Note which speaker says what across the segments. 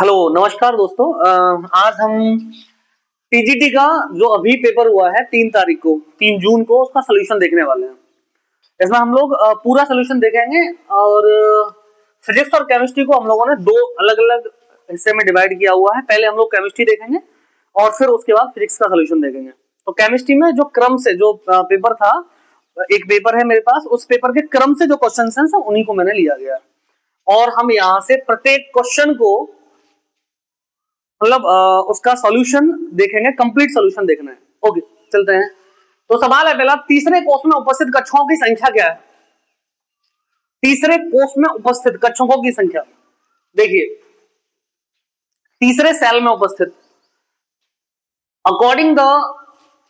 Speaker 1: Hello नमस्कार दोस्तों। आज हम टीजीटी का जो अभी पेपर हुआ है 3 तारीख को 3 जून को उसका सोल्यूशन देखने वाले हैं। इसमें हम लोग पूरा सोल्यूशन देखेंगे और फिजिक्स और केमिस्ट्री को हम लोगों ने 2 अलग-अलग हिस्से में डिवाइड किया हुआ है। पहले हम लोग केमिस्ट्री देखेंगे और फिर उसके बाद फिजिक्स का सोल्यूशन देखेंगे। तो केमिस्ट्री में जो क्रम से जो पेपर था, एक पेपर है मेरे पास, उस पेपर के क्रम से जो क्वेश्चंस हैं सब उन्हीं को मैंने लिया गया है और हम यहाँ से प्रत्येक क्वेश्चन को मतलब उसका सॉल्यूशन देखेंगे, कंप्लीट सॉल्यूशन देखना है। ओके चलते हैं। तो सवाल है पहला, तीसरे कोष में उपस्थित कक्षकों की संख्या क्या है? तीसरे कोष में उपस्थित कक्षकों की संख्या देखिए, तीसरे सेल में उपस्थित अकॉर्डिंग द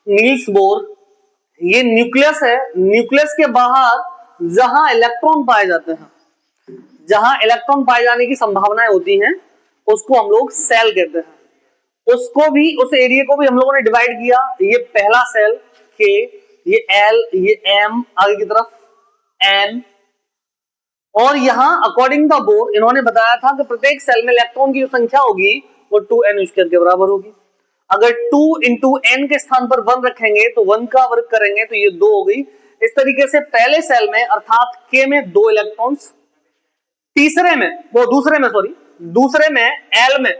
Speaker 1: नील्स बोर, ये न्यूक्लियस है। न्यूक्लियस के बाहर जहां इलेक्ट्रॉन पाए जाते हैं, जहां इलेक्ट्रॉन पाए जाने की संभावनाएं होती हैं उसको हम लोग सेल कहते हैं। उसको भी, उस एरिया को भी हम लोगों ने डिवाइड किया। ये पहला सेल के, ये एल, ये एम, आगे की तरफ एन, और यहां अकॉर्डिंग द बोर इन्होंने बताया था कि प्रत्येक सेल में इलेक्ट्रॉन की जो संख्या होगी वो 2n² के बराबर होगी। अगर 2 इंटू एन के स्थान पर 1 रखेंगे तो 1 का वर्ग करेंगे तो ये 2 हो गई। इस तरीके से पहले सेल में अर्थात के में 2 इलेक्ट्रॉन्स, तीसरे में वो दूसरे में सॉरी दूसरे में एल में,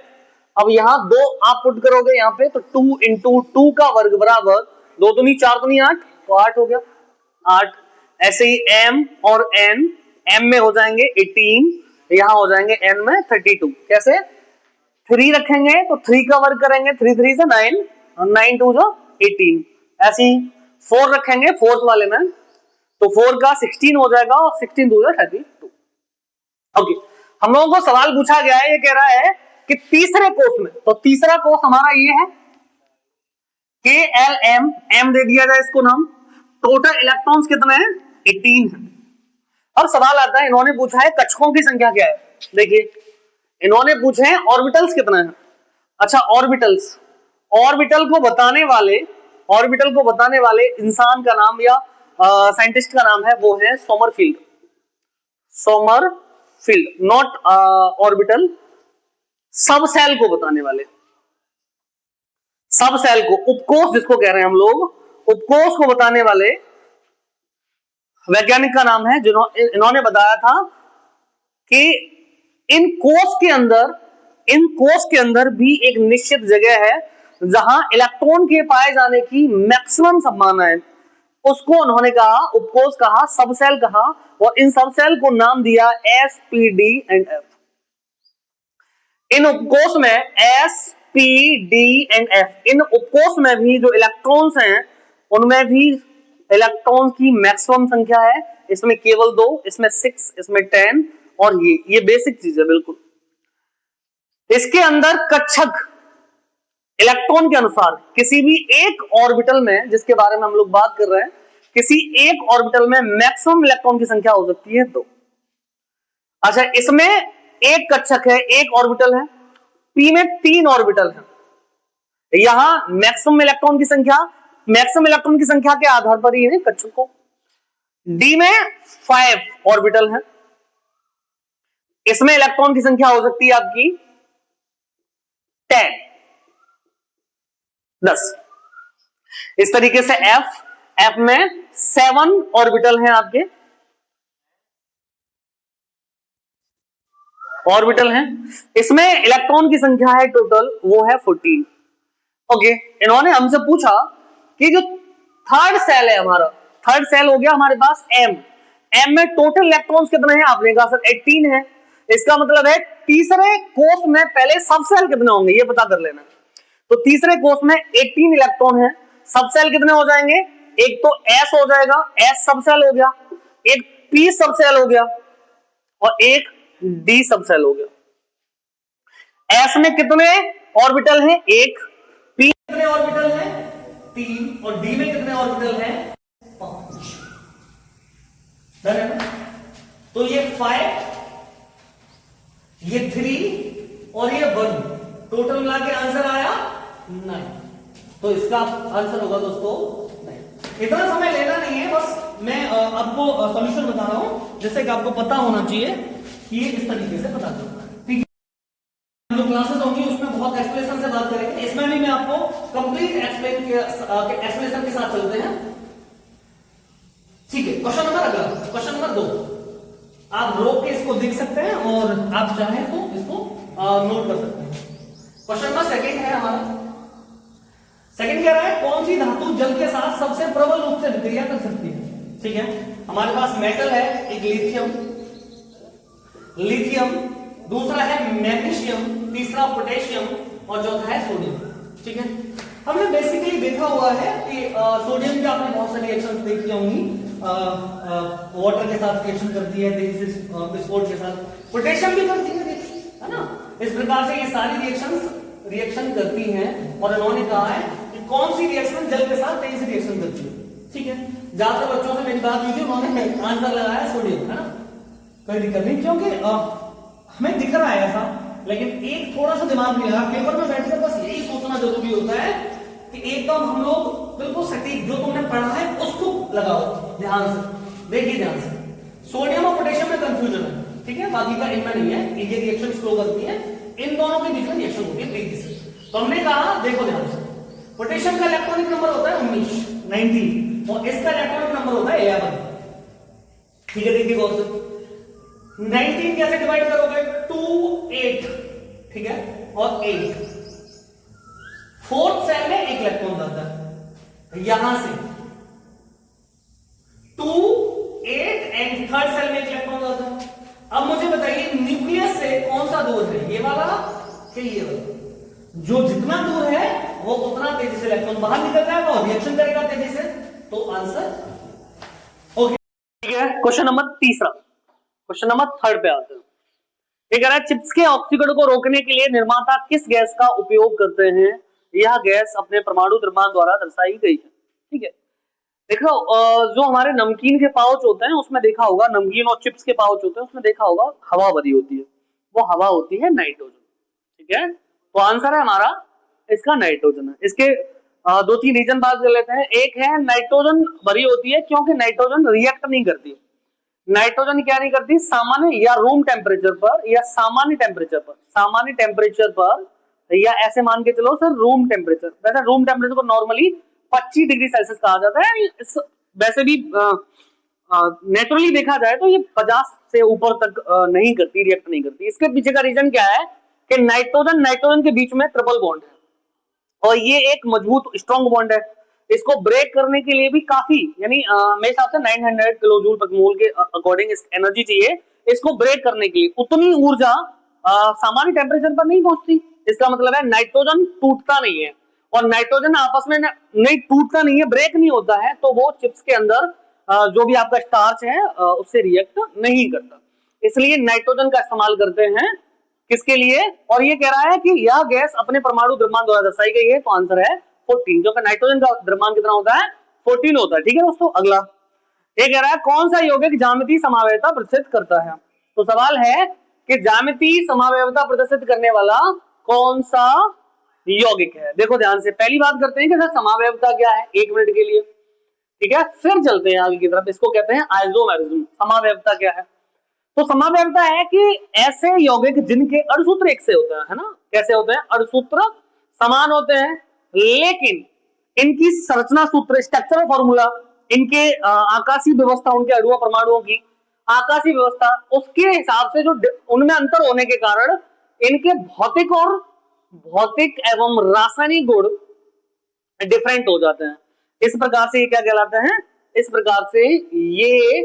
Speaker 1: अब यहां 2 आप पुट करोगे यहाँ पे तो 2 इंटू 2 का वर्ग बराबर 2 दूनी 4 दूनी 8, तो 8 हो गया 8। ऐसे ही एम और एन, एम में हो जाएंगे 18, यहां हो जाएंगे एन में 32। कैसे? 3 रखेंगे तो 3 का वर्ग करेंगे, 3 3 से 9 और 9 2 जो 18। ऐसे ही 4 रखेंगे फोर्थ वाले में तो 4 का 16 हो जाएगा और 16 2 32। ओके, हम लोगों को सवाल पूछा गया है, ये कह रहा है कि तीसरे कोष में, तो तीसरा कोष हमारा ये है के एल एम, एम दे दिया जाए इसको नाम। टोटल इलेक्ट्रॉन्स कितने हैं? 18 है। अब सवाल आता है, इन्होंने पूछा है कक्षकों की संख्या क्या है। देखिए इन्होंने पूछे हैं ऑर्बिटल्स कितने हैं। अच्छा, ऑर्बिटल्स, ऑर्बिटल को बताने वाले, ऑर्बिटल को बताने वाले इंसान का नाम या साइंटिस्ट का नाम है वो है सोमरफील्ड। सोमरफील्ड, नॉट ऑर्बिटल, सब सेल को बताने वाले, सब सेल को, उपकोष जिसको कह रहे हैं हम लोग, उपकोष को बताने वाले वैज्ञानिक का नाम है इन्होंने बताया था कि इन कोष के अंदर, इन कोष के अंदर भी एक निश्चित जगह है जहां इलेक्ट्रॉन के पाए जाने की मैक्सिमम संभावना है। उसको उन्होंने कहा उपकोष कहा, सब सेल कहा, और इन सब सेल को नाम दिया S, P, D and F. इन उपकोष में S, P, D and F, इन उपकोष में भी जो इलेक्ट्रॉन्स हैं उनमें भी इलेक्ट्रॉन की मैक्सिमम संख्या है। इसमें केवल 2, इसमें 6, इसमें 10, और ये बेसिक चीज है बिल्कुल। इसके अंदर कक्षक इलेक्ट्रॉन के अनुसार किसी भी एक ऑर्बिटल में, जिसके बारे में हम लोग बात कर रहे हैं, किसी एक ऑर्बिटल में मैक्सिमम इलेक्ट्रॉन की संख्या हो सकती है 2। अच्छा, इसमें एक कक्षक है, एक ऑर्बिटल है, पी में 3 ऑर्बिटल है। यहां मैक्सिमम इलेक्ट्रॉन की संख्या, मैक्सिमम इलेक्ट्रॉन की संख्या के आधार पर ही है कक्षक को। डी में 5 ऑर्बिटल है, इसमें इलेक्ट्रॉन की संख्या हो सकती है आपकी 10। इस तरीके से एफ, एफ में 7 ऑर्बिटल हैं आपके, ऑर्बिटल हैं। इसमें इलेक्ट्रॉन की संख्या है टोटल वो है 14। ओके, इन्होंने हमसे पूछा कि जो थर्ड सेल है हमारा, थर्ड सेल हो गया हमारे पास एम, एम में टोटल इलेक्ट्रॉन्स कितने हैं? आपने कहा सर 18 है। इसका मतलब है तीसरे कोष में पहले सब सेल कितने होंगे ये पता कर लेना। तो तीसरे कोष में 18 इलेक्ट्रॉन है, सब सेल कितने हो जाएंगे? एक तो एस हो जाएगा, एस सब सेल हो गया, एक पी सब सेल हो गया और एक डी सब सेल हो गया। एस में कितने ऑर्बिटल हैं? 1। पी कितने ऑर्बिटल हैं? 3। और डी में कितने ऑर्बिटल हैं? 5। तो ये 5, ये 3 और ये 1, टोटल मिला के आंसर आया 9। तो इसका आंसर होगा दोस्तों 9। इतना समय लेना नहीं है, बस मैं आपको सॉल्यूशन बता रहा हूं, जैसे कि आपको पता होना चाहिए कि ये इस तरीके से पता चलता है। ठीक है।
Speaker 2: जो क्लासेस होंगी उसमें बहुत एक्सप्लेनेशन से बात करेंगे, इसमें भी मैं आपको कंप्लीट एक्सप्लेनेशन के साथ चलते हैं। ठीक है, क्वेश्चन नंबर अगला, क्वेश्चन नंबर 2 आप रोक के इसको देख सकते हैं और आप चाहें तो इसको नोट कर सकते हैं। क्वेश्चन नंबर सेकंड है हमारा, सेकंड कह रहा है कौन सी धातु जल के साथ सबसे प्रबल रूप से विक्रिया कर सकती है। ठीक है, हमारे पास मेटल है, एक लिथियम, दूसरा है मैग्नीशियम, तीसरा पोटेशियम और चौथा है सोडियम। ठीक है, हमने बेसिकली देखा हुआ है कि सोडियम की आपने बहुत सारी रिएक्शंस देखी होंगी, वाटर के साथ रिएक्शन करती है, तेजी से विस्फोट के साथ। पोटेशियम भी करती है ना। इस प्रकार से ये सारी रिएक्शन करती हैं और इन्होंने कहा है कि कौन सी रिएक्शन जल के साथ तेजी से रिएक्शन करती है। ठीक है, ज्यादातर बच्चों से मेरी बात हुई थी, उन्होंने आंसर लगाया सोडियम, है ना, कोई दिक्कत नहीं, क्योंकि हमें दिख रहा है ऐसा, लेकिन एक थोड़ा सा दिमाग नहीं लगा, पेपर में बैठकर बस यही सोचना जरूरी होता है कि एकदम हम लोग बिल्कुल सटीक जो तुमने पढ़ा है उसको लगाओ ध्यान से, देखिए ध्यान से। सोडियम और पोटेशियम में कंफ्यूजन है, ठीक है, बाकी का इनमें नहीं है, ये रिएक्शन स्लो करती है, इन दोनों के बीच में रिएक्शन होती है तेजी से। तो हमने कहा देखो ध्यान से, पोटेशियम का इलेक्ट्रॉनिक नंबर होता है 19 और इसका इलेक्ट्रॉनिक नंबर होता है 11। ठीक है, देखिए गौर से, 19 कैसे डिवाइड करोगे, 2 8, ठीक है, और 8 फोर्थ सेल में एक इलेक्ट्रॉन जाता है, यहां से 2 8 एंड थर्ड सेल में एक इलेक्ट्रॉन जाता है। अब मुझे बताइए न्यूक्लियस से कौन सा दूर है, ये वाला कि ये वाला? जो जितना दूर है वो उतना तेजी से इलेक्ट्रॉन बाहर निकल जाएगा और रिएक्शन करेगा तेजी से, तो आंसर ओके।
Speaker 1: ठीक है, क्वेश्चन नंबर तीसरा, क्वेश्चन नंबर थर्ड पे आते हैं। ये कह रहा है चिप्स के ऑक्सीकरण को रोकने के लिए निर्माता किस गैस का उपयोग करते हैं, यह गैस अपने परमाणु द्रव्यमान द्वारा दर्शाई गई है। ठीक है, देखो जो हमारे नमकीन के पाउच होते हैं उसमें देखा होगा, नमकीन और चिप्स के पाउच होते हैं उसमें देखा होगा हवा भरी होती है, वो हवा होती है नाइट्रोजन। ठीक है, तो आंसर है हमारा इसका नाइट्रोजन है। इसके दो तीन रीजन बात कर लेते हैं। एक है नाइट्रोजन भरी होती है क्योंकि नाइट्रोजन रिएक्ट नहीं करती। नाइट्रोजन क्या नहीं करती, सामान्य या रूम टेम्परेचर पर या सामान्य टेम्परेचर पर या ऐसे मान के चलो सर रूम टेम्परेचर, वैसे रूम टेम्परेचर को नॉर्मली 25 डिग्री सेल्सियस कहा जाता है, वैसे भी नेचुरली देखा जाए तो ये 50 से ऊपर तक नहीं करती, रिएक्ट नहीं करती। इसके पीछे का रीजन क्या है कि नाइट्रोजन के बीच में ट्रिपल बॉन्ड है और ये एक मजबूत स्ट्रॉन्ग बॉन्ड है। इसको ब्रेक करने के लिए भी काफी, यानी मेरे हिसाब से 900 किलो जूल प्रति मोल के अकॉर्डिंग एनर्जी चाहिए इसको ब्रेक करने के लिए। उतनी ऊर्जा सामान्य टेम्परेचर पर नहीं पहुंचती। इसका मतलब है नाइट्रोजन टूटता नहीं है और नाइट्रोजन आपस में नहीं टूटता नहीं है, ब्रेक नहीं होता है, तो वो चिप्स के अंदर जो भी आपका स्टार्च है उससे रिएक्ट नहीं करता। इसलिए नाइट्रोजन का इस्तेमाल करते हैं किसके लिए, और ये कह रहा है कि यह गैस अपने परमाणु द्रव्यमान द्वारा दर्शाई गई है, तो आंसर है 14, क्योंकि नाइट्रोजन का द्रव्यमान कितना होता है 14 होता है। ठीक है दोस्तों, अगला ये कह रहा है कौन सा यौगिक ज्यामितीय समव्ययता प्रदर्शित करता है। तो सवाल है कि ज्यामितीय समव्ययता प्रदर्शित करने वाला कौन सा यौगिक है। देखो ध्यान से, पहली बात करते हैं कि सर समव्ययता क्या है 1 मिनट के लिए, ठीक है, फिर चलते हैं आगे की तरफ। इसको कहते हैं आइसोमेरिज्म। समव्ययता क्या है, तो समव्ययता है कि ऐसे यौगिक जिनके अणुसूत्र एक से होते हैं, है ना, कैसे होते हैं, अणुसूत्र समान होते हैं लेकिन इनकी संरचना सूत्र, स्ट्रक्चरल फॉर्मूला, इनके आकाशीय व्यवस्था, उनके अणुओं परमाणुओं की आकाशीय व्यवस्था, उसके हिसाब से जो उनमें अंतर होने के कारण इनके भौतिक एवं रासायनिक गुण डिफरेंट हो जाते हैं। इस प्रकार से ये क्या कहलाते हैं, इस प्रकार से ये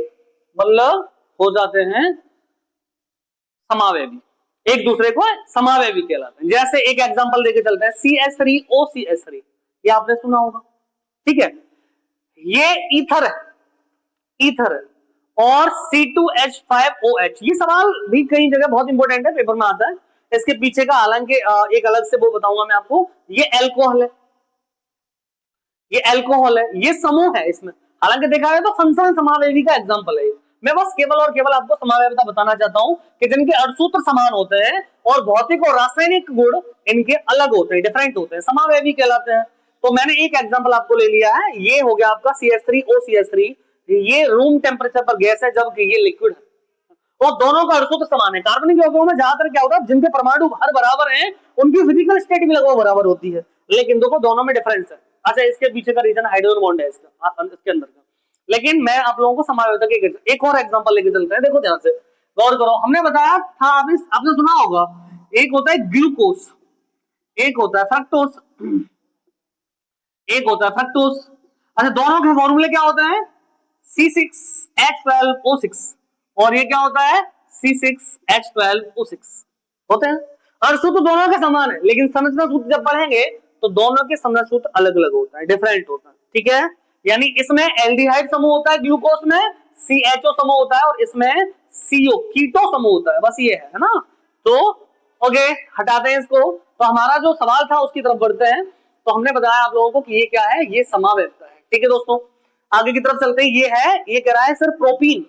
Speaker 1: मतलब हो जाते हैं समावयवी, एक दूसरे को समावयवी कहलाते हैं। जैसे एक एग्जांपल देके चलते हैं, CH3OCH3, ये आपने सुना होगा, ठीक है, ये ईथर है और C2H5OH। ये सवाल भी कई जगह बहुत इंपॉर्टेंट है, पेपर में आता है। इसके पीछे का हालांकि एक अलग से वो बताऊंगा मैं आपको। ये अल्कोहल है, ये समूह है इसमें, हालांकि देखा जाए तो फंक्शनल समावयवी का एग्जांपल है। मैं बस केवल और केवल आपको समावयवता बताना चाहता हूं कि जिनके अणुसूत्र समान होते हैं और भौतिक और रासायनिक गुण इनके अलग होते हैं, डिफरेंट होते हैं, समावयवी कहलाते हैं। तो मैंने एक एग्जांपल आपको ले लिया है, ये हो गया आपका CH3OCH3। ये रूम टेम्परेचर पर गैस है जबकि ये लिक्विड है, और दोनों का अर्थ तो समान है। कार्बनिक यौगिकों में ज्यादातर क्या होता है, जिनके परमाणु भार बराबर हैं उनकी फिजिकल स्टेट भी लगभग बराबर होती है, लेकिन देखो दोनों में डिफरेंस है। अच्छा, इसके पीछे का रीजन हाइड्रोजन बॉन्ड है इसके अंदर का। लेकिन मैं आप लोगों को समावेश के एक और एग्जांपल लेके चलते हैं। देखो ध्यान से गौर करो, हमने बताया था, आपने सुना होगा, एक होता है ग्लूकोज, एक होता है फ्रक्टोज, एक होता है फ्रक्टोज। अच्छा, दोनों के फॉर्मूले क्या होते हैं, C6H12O6, और ये क्या होता है, C6H12O6 होते हैं। और सूत्र दोनों के समान है, लेकिन संरचना सूत्र जब पढ़ेंगे तो दोनों के संरचना सूत्र अलग अलग होता है, डिफरेंट होता है, ठीक है। यानी इसमें एल्डिहाइड समूह होता है, ग्लूकोज में CHO समूह होता है, और इसमें CO कीटो समूह होता है, बस ये है ना। तो ओके, हटाते हैं इसको। तो हमारा जो सवाल था उसकी तरफ बढ़ते हैं। तो हमने बताया आप लोगों को कि ये क्या है, ये समावेशता है, ठीक है दोस्तों। आगे की तरफ चलते हैं, ये है, ये कह रहा है सर प्रोपीन।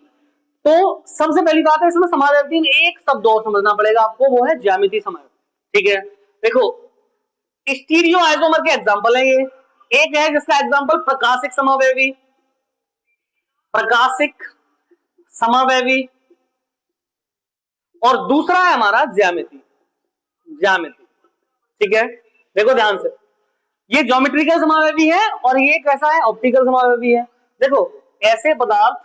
Speaker 1: तो सबसे पहली बात है, इसमें समावेश एक शब्द और समझना पड़ेगा आपको, वो है ज्यामिति समावेश, ठीक है। देखो स्टीरियो आइसोमर के एग्जांपल है ये, एक है जिसका एग्जांपल प्रकाशिक समावेवी, प्रकाशिक समावेवी, और दूसरा है हमारा ज्यामिति, ज्यामिति, ठीक है। देखो ध्यान से, ये ज्योमेट्रिकल समावेवी है और ये कैसा है, ऑप्टिकल समावेवी है। देखो ऐसे पदार्थ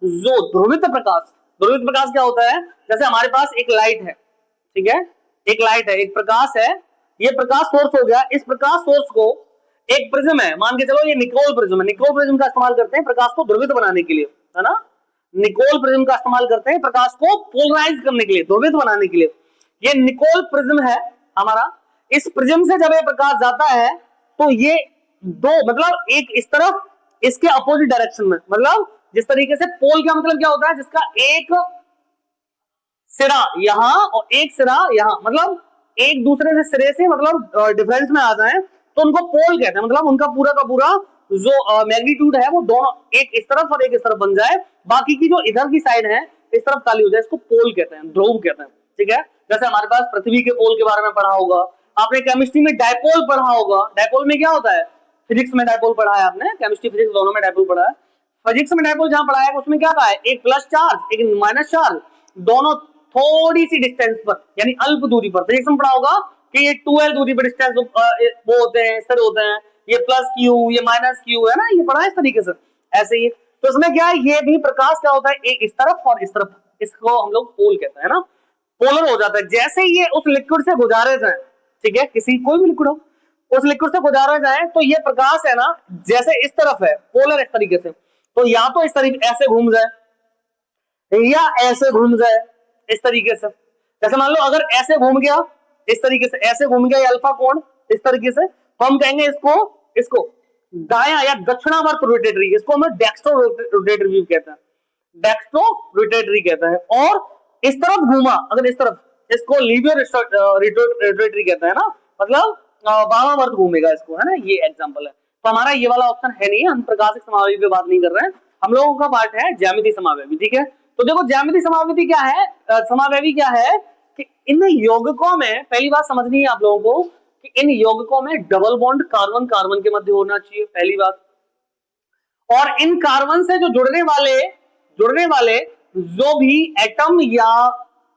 Speaker 1: जो ध्रुवित प्रकाश, ध्रुवित प्रकाश क्या होता है, जैसे हमारे पास एक लाइट है, ठीक है, एक लाइट है, एक प्रकाश है, ये प्रकाश सोर्स हो गया। इस प्रकाश सोर्स को एक प्रिज्म है, मान के चलो ये निकोल प्रिज्म है, निकोल प्रिज्म का इस्तेमाल करते हैं प्रकाश को ध्रुवित बनाने के लिए, है ना। निकोल प्रिज्म का इस्तेमाल करते हैं प्रकाश को पोलराइज करने के लिए, ध्रुवित बनाने के लिए। ये निकोल प्रिज्म है हमारा। इस प्रिज्म से जब ये प्रकाश जाता है तो ये दो, मतलब एक इस तरफ, इसके अपोजिट डायरेक्शन में, मतलब जिस तरीके से पोल का मतलब क्या होता है, जिसका एक सिरा यहां और एक सिरा यहां, मतलब एक दूसरे से सिरे से मतलब डिफरेंस में आ जाए तो उनको पोल कहते हैं। मतलब उनका पूरा का पूरा जो मैग्नीट्यूड है वो दोनों एक इस तरफ और एक इस तरफ बन जाए, बाकी की जो इधर की साइड है इस तरफ खाली हो जाए, इसको पोल कहते हैं, ध्रुव कहते हैं, ठीक है। जैसे हमारे पास पृथ्वी के पोल के बारे में पढ़ा होगा आपने, केमिस्ट्री में डायपोल पढ़ा होगा। डायपोल में क्या होता है, फिजिक्स में डायपोल पढ़ा है आपने, केमिस्ट्री फिजिक्स दोनों में डायपोल पढ़ा है। फिजिक्स में डायपोल जहां पढ़ा है उसमें क्या कहा है, एक प्लस चार्ज एक माइनस चार्ज, दोनों थोड़ी सी डिस्टेंस पर, यानी अल्प दूरी पर। फिजिक्स में पढ़ा होगा कि ये 2l दूरी पर डिस्टेंस वो होते हैं, स्तर होते हैं, ये प्लस क्यू ये माइनस क्यू है ना, ये पढ़ा है इस तरीके से। ऐसे ही तो इसमें क्या है, ये भी प्रकाश क्या होता है, एक इस तरफ और इस तरफ, इसको हम लोग पोल कहते हैं ना, पोलर हो जाता है। जैसे ही ये उस लिक्विड से गुजारे जाए, ठीक है, किसी कोई भी लिक्विड हो, उस लिक्विड से गुजारा जाए तो ये प्रकाश है ना, जैसे इस तरफ है पोलर इस तरीके से, तो या तो इस तरीके ऐसे घूम जाए या ऐसे घूम जाए इस तरीके से। जैसे मान लो अगर ऐसे घूम गया इस तरीके से, ऐसे घूम गया अल्फा कोण इस तरीके से, तो हम कहेंगे इसको दाया या दक्षिणावर्त रोटेटरी, इसको हम डेक्स्ट्रो रोटेटरी कहते हैं, डेक्स्ट्रो रोटेटरी कहते हैं। और इस तरफ घूमा अगर इस तरफ, इसको लीवियर रोटेटरी कहते हैं ना, मतलब वामावर्त घूमेगा इसको, है ना। ये एग्जांपल है। तो हमारा ये वाला ऑप्शन है नहीं, हम प्रकाशिक समावेवी पे बात नहीं कर रहे हैं, हम लोगों का पार्ट है ज्यामिति समावेवी, ठीक है। तो देखो ज्यामिति समावेवी क्या है, समावेवी क्या है कि इन यौगिकों में पहली बात समझनी है आप लोगों को कि इन यौगिकों में डबल बॉन्ड कार्बन कार्बन के मध्य होना चाहिए, पहली बात। और इन कार्बन से जो जुड़ने वाले जो भी एटम या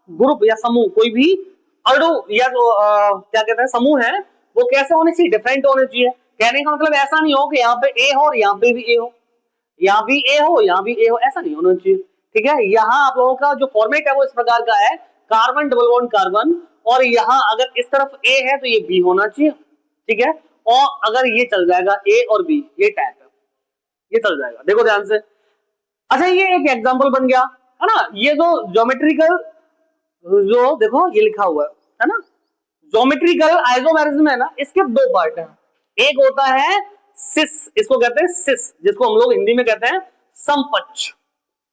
Speaker 1: ग्रुप या समूह, कोई भी अणु या जो क्या कहते हैं समूह है, वो कैसे होने चाहिए, डिफरेंट होने चाहिए। कहने का मतलब ऐसा नहीं हो कि यहाँ पे ए हो और यहाँ पे भी ए हो, यहाँ भी ए हो यहाँ भी ए हो, ऐसा नहीं होना चाहिए, ठीक है। यहाँ आप लोगों का जो फॉर्मेट है वो इस प्रकार का है, कार्बन डबल बॉन्ड कार्बन, और यहाँ अगर इस तरफ ए है तो ये बी होना चाहिए, ठीक है। और अगर ये चल जाएगा ए और बी, ये टाइप है, ये चल जाएगा। देखो ध्यान से। अच्छा, ये एक एग्जांपल बन गया, है ना। ये जो ज्योमेट्रिकल, जो देखो ये लिखा हुआ है ना, ज्योमेट्रिकल आइसोमेरिज्म है ना, इसके दो पार्ट हैं। एक होता है सिस, इसको कहते हैं सिस, जिसको हम लोग हिंदी में कहते हैं समपक्ष,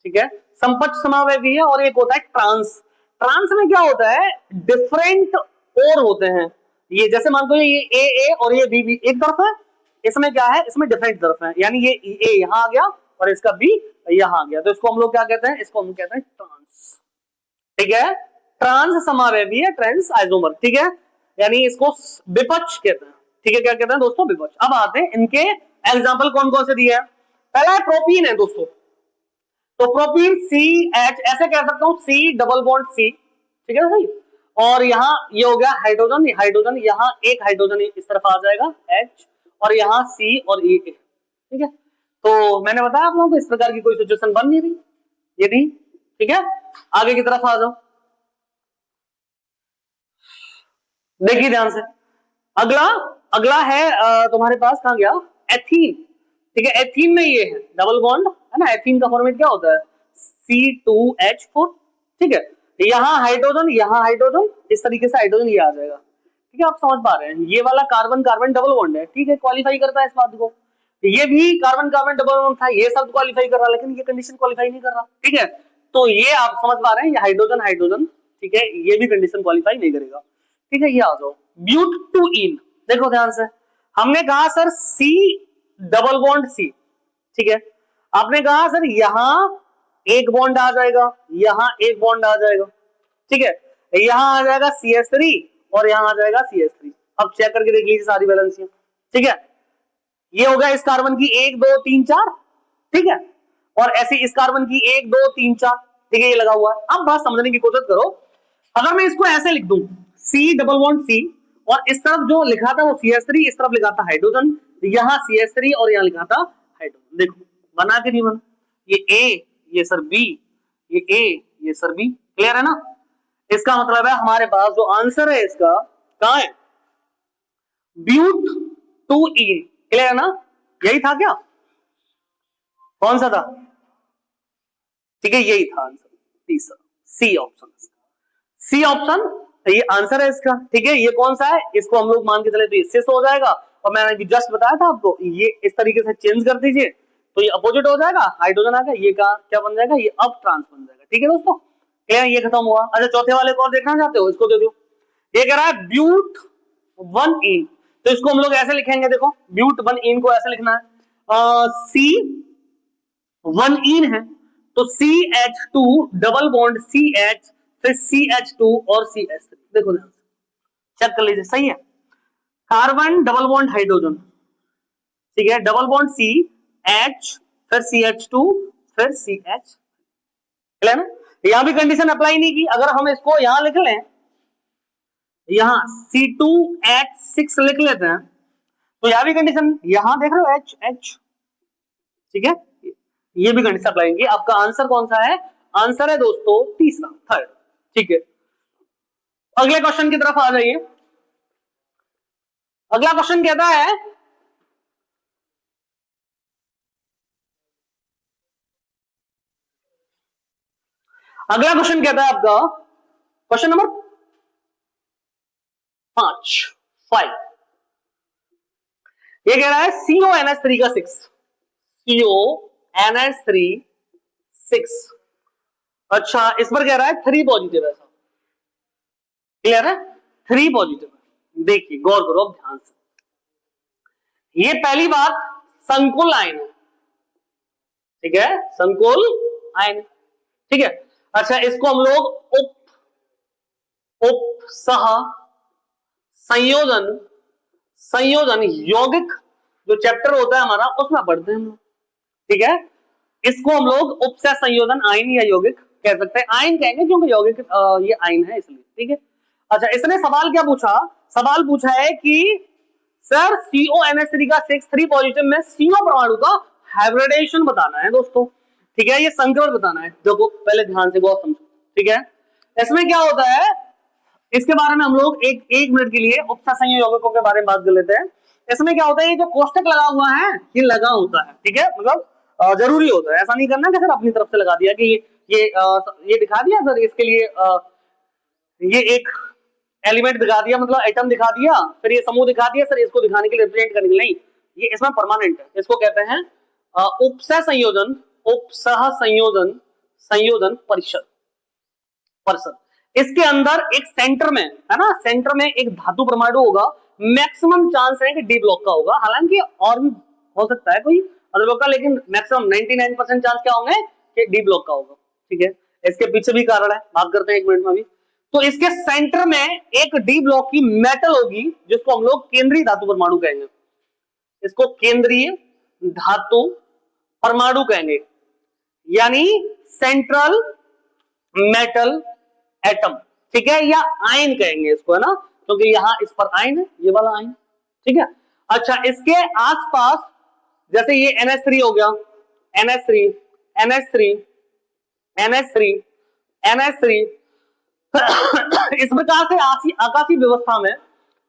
Speaker 1: ठीक है, समपक्ष समावेवी है। और एक होता है ट्रांस। ट्रांस में क्या होता है, डिफरेंट और होते हैं। ये जैसे मान लो ये ए और ये बी एक तरफ है, इसमें क्या है, इसमें डिफरेंट तरफ है, यानी ये ए यहां आ गया और इसका बी यहां आ गया, तो इसको हम लोग क्या कहते हैं, इसको हम कहते हैं ट्रांस, ठीक है। ट्रांस समावेवी है, ट्रांस आइसोमर, ठीक है, यानी इसको विपक्ष कहते हैं, ठीक है। क्या कहते हैं दोस्तों, विपक्ष। अब आते हैं इनके एग्जाम्पल कौन कौन से दिए हैं। पहला प्रोपीन है दोस्तों, तो प्रोपीन CH ऐसे कह सकता हूं, C डबल बॉन्ड C, ठीक है सही। और यहाँ ये हो गया हाइड्रोजन, हाइड्रोजन यहाँ एक हाइड्रोजन इस तरफ आ जाएगा H, और यहाँ C और E, ठीक है। तो मैंने बताया आप लोगों को इस प्रकार की कोई सिचुएशन बन नहीं रही, ये नहीं, ठीक है। आगे की तरफ आ जाओ, देखिए ध्यान से। अगला अगला है तुम्हारे पास, कहां गया, एथीन, ठीक है। एथीन में ये है डबल बॉन्ड, है ना। एथीन का फॉर्मेट क्या होता है, C2H4, ठीक है। यहाँ हाइड्रोजन, इस तरीके से हाइड्रोजन ये आ जाएगा, ठीक है। आप समझ पा रहे हैं, ये वाला कार्बन कार्बन डबल बॉन्ड है, ठीक है, क्वालिफाई करता है इस बात को। ये भी कार्बन कार्बन डबल बॉन्ड था, ये सब क्वालिफाई कर रहा, लेकिन ये कंडीशन क्वालिफाई नहीं कर रहा, ठीक है। तो ये आप समझ पा रहे हैं, ये हाइड्रोजन हाइड्रोजन, ठीक है, ये भी कंडीशन क्वालिफाई नहीं करेगा, ठीक है। ये आ जाओ ब्यूट-टू-ईन, देखो ध्यान से। हमने कहा sir C double bond C, ठीक है। आपने कहा सर यहां एक बॉन्ड आ जाएगा, यहां एक बॉन्ड आ जाएगा, ठीक है। यहां आ जाएगा CH3 और यहां आ जाएगा CH3। अब चेक करके देख लीजिए सारी वैलेंसियां, ठीक है। ये हो गया इस कार्बन की 1 2 3 4, ठीक है। और ऐसे इस कार्बन की 1 2 3 4, ठीक है, ये लगा हुआ है। अब बात समझने की कोशिश करो, अगर मैं इसको ऐसे लिख दूं C डबल बॉन्ड C, और इस तरफ जो लिखा था वो CH3, इस तरफ लिखा था हाइड्रोजन, यहाँ CH3 और यहाँ लिखा था हाइड्रोजन, देखो बना के नहीं बना, ये A, ये सर B, ये A, ये सर B, क्लियर है ना। इसका मतलब है हमारे पास जो आंसर है इसका कहां है, ब्यूट-टू-ईन, क्लियर है ना। यही था क्या, कौन सा था, ठीक है, यही था आंसर, तीसरा सी ऑप्शन, सी ऑप्शन ये आंसर है इसका, ठीक है। ये कौन सा है, इसको हम लोग मान के चले तो ये सिस हो जाएगा, और मैंने भी जस्ट बताया था आपको, ये इस तरीके से चेंज कर दीजिए तो ये अपोजिट हो जाएगा, हाइड्रोजन आ गया, ये क्या बन जाएगा, ये अब ट्रांस बन जाएगा, ठीक है दोस्तों, क्लियर, ये खत्म हुआ। अच्छा चौथे वाले को और देखना चाहते हो, इसको दे दो, ये कह रहा है ब्यूट-1-ईन, तो इसको हम लोग ऐसे लिखेंगे, देखो ब्यूट-1-ईन को ऐसे लिखना है, C1-ईन है तो CH2 डबल बॉन्ड CH, फिर CH2 और CH3, देखो ध्यान से चेक कर लीजिए, सही है। कार्बन डबल बॉन्ड हाइड्रोजन, ठीक है, डबल बॉन्ड CH, फिर CH2, फिर CH, क्लियर ना। यहां भी कंडीशन अप्लाई नहीं की, अगर हम इसको यहां लिख लें, यहां C2H6 लिख लेते हैं, तो यहां भी कंडीशन, यहां देख रहे हो H, ठीक है, ये भी कंडीशन अप्लाई होगी। आपका आंसर कौन सा है, आंसर है दोस्तों तीसरा, थर्ड, ठीक है। अगले क्वेश्चन की तरफ आ जाइए। अगला क्वेश्चन कहता है, अगला क्वेश्चन कहता है आपका क्वेश्चन नंबर 5, ये कह रहा है CONH3 का 6, CONH3 6, अच्छा इस पर कह रहा है 3 पॉजिटिव है, क्लियर है, 3 पॉजिटिव है। देखिए गौर करो ध्यान से, ये पहली बात संकुल आयन है, ठीक है, संकुल आयन, ठीक है। अच्छा इसको हम लोग उप सह संयोजन यौगिक जो चैप्टर होता है हमारा उसमें पढ़ते हैं हम लोग, ठीक है। इसको हम लोग उपसह संयोजन आयन या यौगिक कह सकते हैं, आयन कहेंगे क्योंकि यौगिक ये आयन है इसलिए, ठीक है। अच्छा इसने सवाल क्या पूछा, सवाल पूछा है कि सर CONH3 का 6 3 पॉजिटिव में CO परमाणु का हाइब्रिडेशन बताना है दोस्तों, ठीक है, ये संक्रमण बताना है। देखो पहले ध्यान से गौर समझो, ठीक है। इसमें क्या होता है, इसके बारे में हम लोग एक मिनट के लिए उपसह संयोजन यौगिकों के बारे में बात कर लेते हैं। इसमें क्या होता है, ये जो कोष्टक लगा हुआ है ये लगा होता है, ठीक है, मतलब जरूरी होता है, ऐसा नहीं करना कि सर अपनी तरफ से लगा दिया कि ये दिखा दिया सर, इसके लिए ये एक एलिमेंट दिखा दिया, मतलब एटम दिखा दिया, फिर ये समूह दिखा दिया सर, इसको दिखाने के लिए रिप्रेजेंट करने के लिए नहीं, ये इसमें परमानेंट है। इसको कहते हैं उपसह संयोजन परिषद। इसके अंदर एक सेंटर में है ना, सेंटर में एक धातु परमाणु होगा, मैक्सिमम चांस है कि डी ब्लॉक का होगा, हालांकि और भी हो सकता है कोई अदर ब्लॉक का, लेकिन मैक्सिमम 99% चांस क्या होंगे कि डी ब्लॉक का होगा, ठीक है। इसके पीछे भी कारण है, बात करते हैं एक मिनट में अभी। तो इसके सेंटर में एक डी ब्लॉक की मेटल होगी जिसको हम लोग केंद्रीय धातु परमाणु कहेंगे, इसको केंद्रीय धातु परमाणु कहेंगे, यानी सेंट्रल मेटल एटम, ठीक है, या आयन कहेंगे इसको, है ना, क्योंकि यहां इस पर आयन है, ये वाला आयन, ठीक है। अच्छा, इसके आसपास जैसे ये NH3 हो गया, NH3 NH3 NH3 NH3 इस प्रकार से आकाशीय व्यवस्था में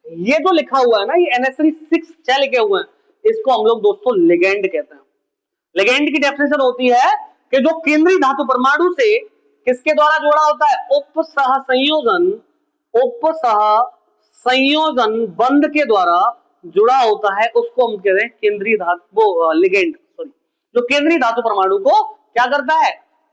Speaker 1: ये जो लिखा हुआ है ना, ये NH3 6 लिखे हुए हैं, इसको हम लोग दोस्तों लिगेंड कहते हैं। लिगेंड की डेफिनेशन होती है कि जो केंद्रीय धातु परमाणु से किसके द्वारा जोड़ा होता है, उपसह संयोजन बंध के द्वारा जुड़ा होता है, उसको हम कहते हैं केंद्रीय धातु लिगेंड, सॉरी, जो केंद्रीय धातु परमाणु को क्या करता है,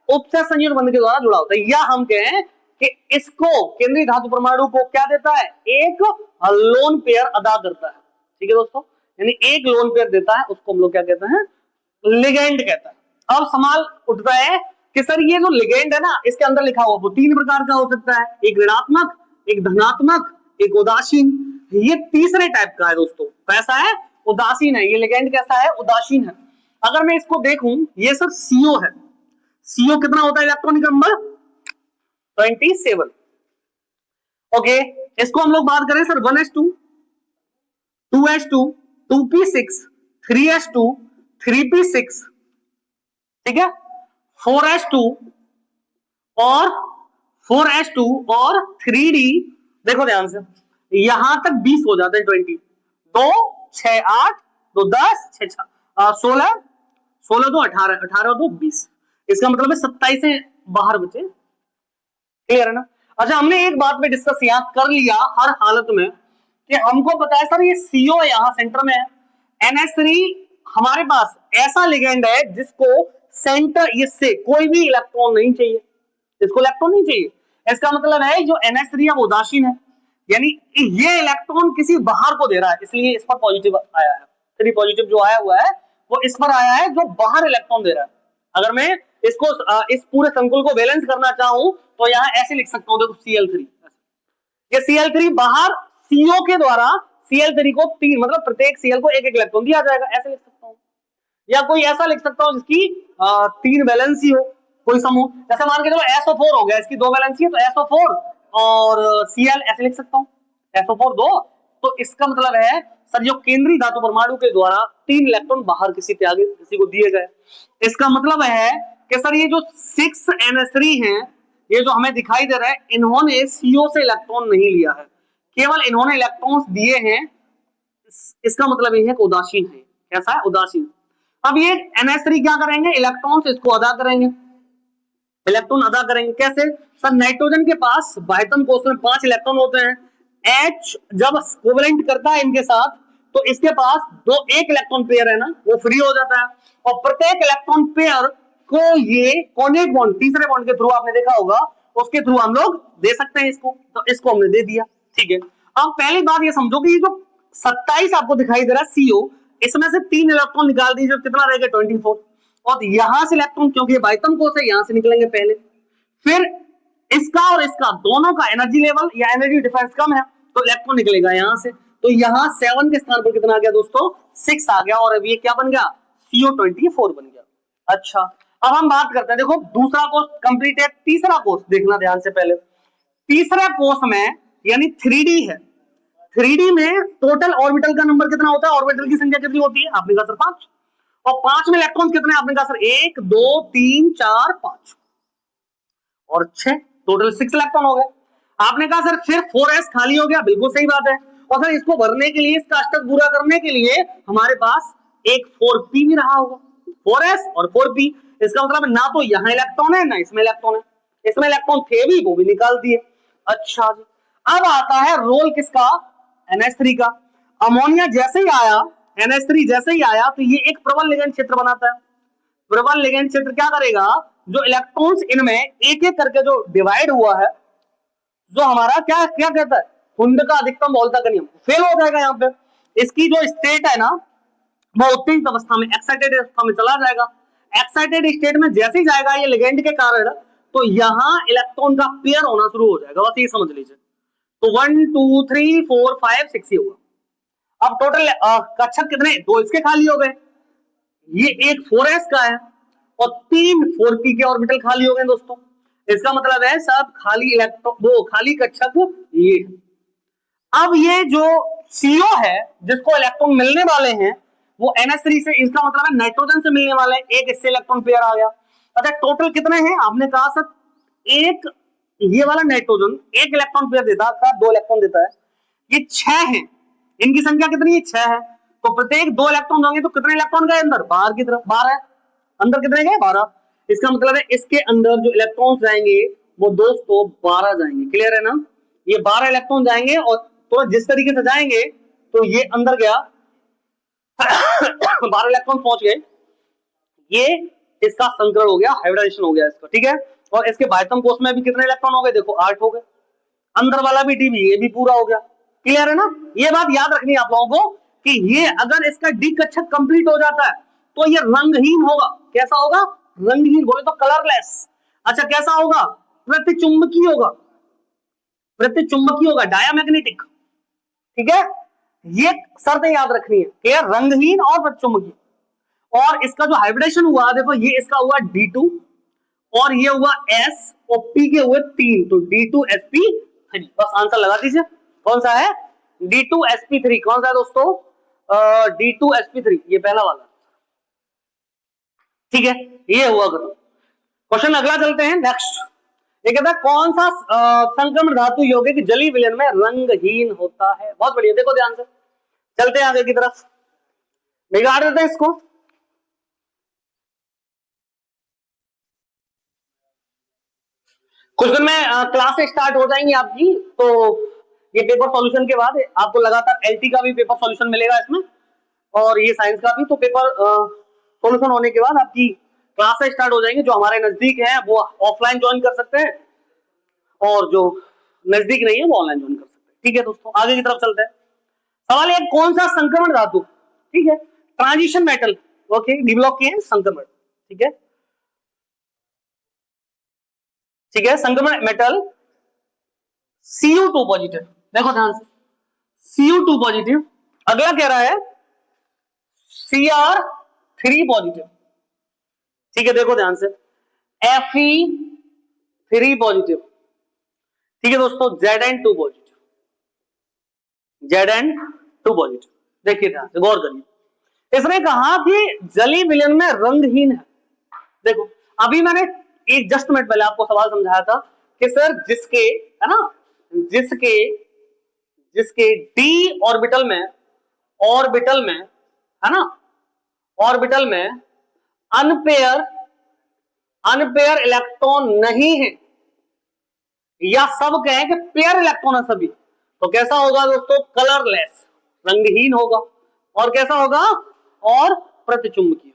Speaker 1: उपसह संयोजन बंध के द्वारा जुड़ा होता है, या हम कहें कि इसको केंद्रीय धातु परमाणु को क्या देता है, एक लोन पेयर अदा करता है, ठीक है दोस्तों, यानी एक लोन पेयर देता है, उसको हम लोग क्या कहते हैं, लिगेंड कहता है। अब सवाल उठता है कि सर ये जो लिगेंड है ना, इसके अंदर लिखा हुआ वो 3 प्रकार का हो सकता है, एक ऋणात्मक, एक धनात्मक, एक उदासीन, ये तीसरे टाइप का है दोस्तों, कैसा है, उदासीन है, ये लिगेंड कैसा है, उदासीन है। अगर मैं इसको देखूं, ये सर CO है, CO कितना होता है इलेक्ट्रॉनिक नंबर 27, ओके। इसको हम लोग बात करें sir 1s2 2s2 2p6 3s2 3p6, ठीक है, 4s2 और 4s2 और 3d, देखो ध्यान से, यहां तक 20 हो जाते हैं, 20 2 6 8 2 10 6 16 16 2 18 18 2 20, इसका मतलब है 27 से बाहर बचे, क्लियर है ना। अच्छा, हमने एक बात पे डिस्कस यहां कर लिया हर हालत में कि हमको पता है सर ये CO यहां सेंटर में है, NH3 हमारे पास ऐसा लिगेंड है जिसको सेंटर इससे कोई भी इलेक्ट्रॉन नहीं चाहिए, इसको इलेक्ट्रॉन नहीं चाहिए, इसका मतलब है जो NH3 है वो उदासीन है, यानी ये इलेक्ट्रॉन किसी बाहर को दे रहा है, इसलिए इस पर पॉजिटिव आया है, 3 पॉजिटिव जो आया हुआ है वो इस पर आया है, जो बाहर इलेक्ट्रॉन दे रहा है। अगर मैं इसको इस पूरे संकुल को बैलेंस करना चाहूं तो यहां ऐसे लिख सकता हूं, देखो Cl3, ये Cl3 बाहर CO के द्वारा Cl3 को 3 मतलब प्रत्येक Cl को एक इलेक्ट्रॉन दिया जाएगा, ऐसे लिख सकता हूं, या कोई ऐसा लिख सकता हूं जिसकी 3 वैलेंसी हो, कोई समूह, जैसे मान के चलो SO4 हो गया, इसकी 2 वैलेंसी है तो SO4 और Cl ऐसे लिख सकता हूं, SO4 2, तो इसका मतलब है सर जो केंद्रीय धातु परमाणु के द्वारा 3 इलेक्ट्रॉन बाहर किसी को दिए गए, इसका मतलब है कि सर ये जो 6NH3 हैं, ये जो हमें दिखाई दे रहा है, इन्होंने CO से इलेक्ट्रॉन नहीं लिया है, केवल इन्होंने इलेक्ट्रॉन्स दिए हैं, इसका मतलब ये है कि उदासीन है, कैसा है, उदासीन। अब ये NH3 क्या करेंगे, इलेक्ट्रॉन्स इसको अदा करेंगे, इलेक्ट्रॉन अदा करेंगे, कैसे सर, नाइट्रोजन के पास बाह्यतम कोश में 5 इलेक्ट्रॉन होते हैं, H जब कोवेलेंट करता है इनके साथ तो इसके पास एक इलेक्ट्रॉन पेयर है ना, वो फ्री हो जाता है, और प्रत्येक इलेक्ट्रॉन पेयर को ये कॉर्डिनेट बॉन्ड, तीसरे बॉन्ड के थ्रू आपने देखा होगा, उसके थ्रू हम लोग दे सकते हैं इसको, तो इसको हमने दे दिया, ठीक है। अब पहली बात ये समझो कि ये जो 27 आपको दिखाई दे रहा है CO, इसमें से 3 इलेक्ट्रॉन निकाल दीजिए, कितना रहेगा 24, और यहां से इलेक्ट्रॉन, क्योंकि ये बाह्यतम कोश है, यहां से निकलेंगे पहले, फिर इसका और इसका दोनों का एनर्जी लेवल या एनर्जी डिफरेंस कम है तो इलेक्ट्रॉन निकलेगा यहां से, तो यहां 7 के स्थान पर कितना आ गया दोस्तों, 6 आ गया, और अब ये क्या बन गया, CO24 बन गया। अच्छा, अब हम बात करते हैं, देखो दूसरा कोर्स कंप्लीट है, तीसरा कोर्स देखना ध्यान से, पहले तीसरा कोर्स में यानी 3D है, 3D में टोटल ऑर्बिटल का नंबर कितना होता है, ऑर्बिटल की संख्या कितनी होती है, आपने कहा सर 5, और 5 में इलेक्ट्रॉन कितने, आपने कहा सर 1 2 3 4 5 और 6, टोटल 6 इलेक्ट्रॉन हो गए। आपने कहा सर फिर 4s खाली हो गया, बिल्कुल सही बात है, और सर इसको भरने के लिए, इसका अष्टक पूरा करने के लिए हमारे पास एक 4p भी रहा होगा, 4s और 4p, इसका मतलब ना तो यहां इलेक्ट्रॉन है ना इसमें इलेक्ट्रॉन है, इसमें इलेक्ट्रॉन थे भी वो भी निकाल दिए। अच्छा जी, अब आता है रोल किसका, NH3 का। अमोनिया जैसे ही आया, NH3 जैसे ही आया तो ये एक प्रबल लिगेंड क्षेत्र बनाता है, प्रबल लिगेंड क्षेत्र क्या करेगा, जो इलेक्ट्रॉन्स इनमें एक एक करके जो डिवाइड हुआ है, जो हमारा क्या क्या कहता है, कुंड का अधिकतम बहुलता का नियम फेल हो जाएगा, यहाँ पे इसकी जो स्टेट है ना वो उत्तेजित अवस्था में, एक्साइटेड अवस्था में चला जाएगा, एक्साइटेड स्टेट में जैसे ही जाएगा ये लिगेंड के कारण, तो यहां इलेक्ट्रॉन का पेयर होना शुरू हो जाएगा, बस ये समझ लीजिए, तो 1 2 3 4 5 6 ही होगा। अब टोटल कक्षक कितने, 2 इसके खाली हो गए, ये एक 4s का है और 3 4p के ऑर्बिटल खाली हो गए दोस्तों। इसका मतलब है सब खाली इलेक्ट्रॉन, वो खाली कक्षक ये है। अब ये जो CO है जिसको इलेक्ट्रॉन मिलने वाले हैं वो NH3 से, इसका मतलब है नाइट्रोजन से मिलने वाले हैं, एक इससे इलेक्ट्रॉन पेयर आ गया। अच्छा टोटल कितने हैं आपने कहा सर, एक ये वाला नाइट्रोजन एक इलेक्ट्रॉन पेयर देता है, 2 इलेक्ट्रॉन देता है, ये 6 है, इनकी संख्या कितनी है 6 है, तो प्रत्येक 2 इलेक्ट्रॉन होंगे तो कितने इलेक्ट्रॉन गए अंदर, बाहर की तरफ 12 है, अंदर कितने गए 12। इसका मतलब है इसके अंदर जो इलेक्ट्रॉन्स जाएंगे वो दोस्तों 12 जाएंगे, क्लियर है ना, ये 12 इलेक्ट्रॉन जाएंगे और तो जिस तरीके से जाएंगे तो ये अंदर गया 12 इलेक्ट्रॉन पहुंच गए, ये इसका संकरण हो गया, हाइब्रिडाइजेशन हो गया इसका, ठीक है। और इसके बाह्यतम कोश में भी कितने इलेक्ट्रॉन हो गए, देखो 8 हो गए, अंदर वाला भी डी भी, ये भी पूरा हो गया, क्लियर है ना। ये बात याद रखनी है आप लोगों को कि ये अगर इसका डी कक्षक कंप्लीट हो जाता है तो ये रंगहीन होगा, कैसा होगा, रंगहीन, बोले तो कलरलेस। अच्छा कैसा होगा, प्रतिचुंबकीय होगा, प्रतिचुंबकीय होगा, डायामैग्नेटिक, ठीक है। ये शर्तें याद रखनी है, क्लियर, रंगहीन और प्रतिचुंबकीय। और इसका जो हाइब्रिडेशन हुआ देखो, ये इसका हुआ D2 और ये हुआ S और P के हुए 3, तो D2sp3, बस आंसर लगा दीजिए, कौन सा है D2sp3, कौन सा है दोस्तों, D2sp3, ये पहला वाला, ठीक है, ये हुआ खत्म। क्वेश्चन अगला चलते हैं नेक्स्ट। ये कहता है कौन सा संक्रमण धातु यौगिक जलीय विलयन में रंगहीन होता है, बहुत बढ़िया, देखो ध्यान से, चलते हैं आगे की तरफ, बिगाड़ देते हैं इसको। कुछ दिन में क्लास स्टार्ट हो जाएंगी आपकी, तो ये पेपर सॉल्यूशन के बाद आपको लगातार LT का भी पेपर सॉल्यूशन मिलेगा इसमें, और ये साइंस का भी, तो पेपर सॉल्यूशन होने के बाद आपकी क्लासेस स्टार्ट हो जाएंगी। जो हमारे नजदीक है वो ऑफलाइन ज्वाइन कर सकते हैं और जो नजदीक नहीं है वो ऑनलाइन ज्वाइन कर सकते हैं, ठीक है दोस्तों। आगे की तरफ चलते हैं। सवाल है कौन सा संक्रमण धातु, ठीक है, ट्रांजिशन मेटल, ओके, डेवलप किए संक्रमण, ठीक है, ठीक है, संक्रमण मेटल Cu2 पॉजिटिव, देखो ध्यान से, Cu2 पॉजिटिव, अगला कह रहा है Cr3 पॉजिटिव, ठीक है, देखो ध्यान से, Fe3 पॉजिटिव, ठीक है दोस्तों, Zn2 पॉजिटिव, Zn2 पॉजिटिव, देखिए ध्यान से, गौर करिए। इसने कहा कि जलीय विलयन में रंगहीन है। देखो अभी मैंने एक जस्ट मिनट पहले आपको सवाल समझाया था कि सर जिसके, है ना, जिसके डी ऑर्बिटल में है ना, ऑर्बिटल में अनपेयर इलेक्ट्रॉन नहीं है, या सब कहें कि पेयर इलेक्ट्रॉन है सभी, तो कैसा होगा दोस्तों, कलरलेस, रंगहीन होगा, और कैसा होगा, और प्रतिचुंबकीय,